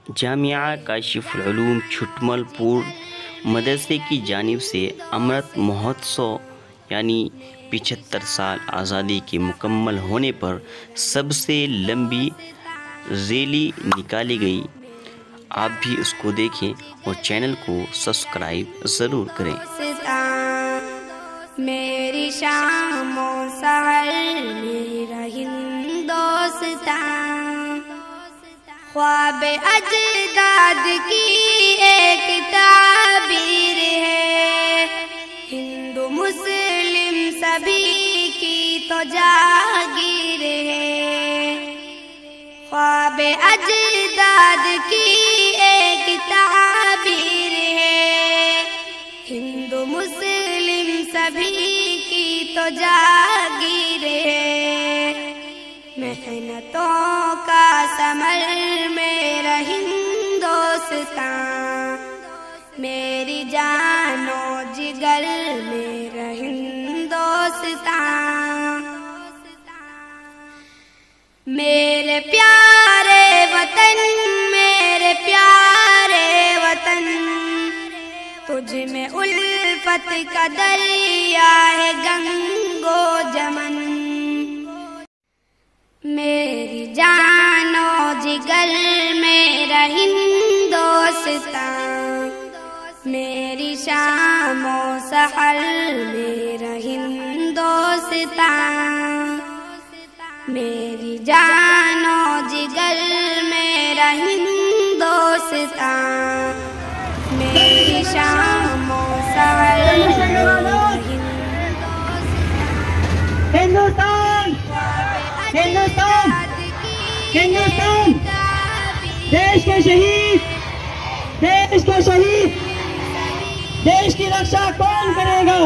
जामिया काशिफुल उलूम छुटमलपुर मदरसे की जानिब से अमृत महोत्सव यानी 75 साल आज़ादी के मुकम्मल होने पर सबसे लंबी रैली निकाली गई। आप भी उसको देखें और चैनल को सब्सक्राइब ज़रूर करें। मेरी शामों सहर मेरा हिंदोस्तां, ख्वाब अजदाद की एक ताबीर है, हिंदू मुस्लिम सभी की तो जागीर है। ख्वाब अजदाद की एक ताबीर है, हिंदू मुस्लिम सभी की तो जागीर है। मेहनतों का समर मेरा हिंदोस्तां, मेरी जानो जिगर मेरा हिंदोस्तां। मेरे प्यारे वतन मेरे प्यारे वतन, तुझ में उल्फत का दरिया है गंगो जमन। मेरी जानो जिगर मेरा हिंदोस्तां, मेरी शामो सहर मेरा हिंदोस्तां। मेरी जानो जिगर मेरा हिंदोस्तां, मेरी शामो सहर मेरा हिंदुस्तान हिंदुस्तान हिंदुस्तान, देश के शहीद देश के शहीद, देश की रक्षा कौन करेगा?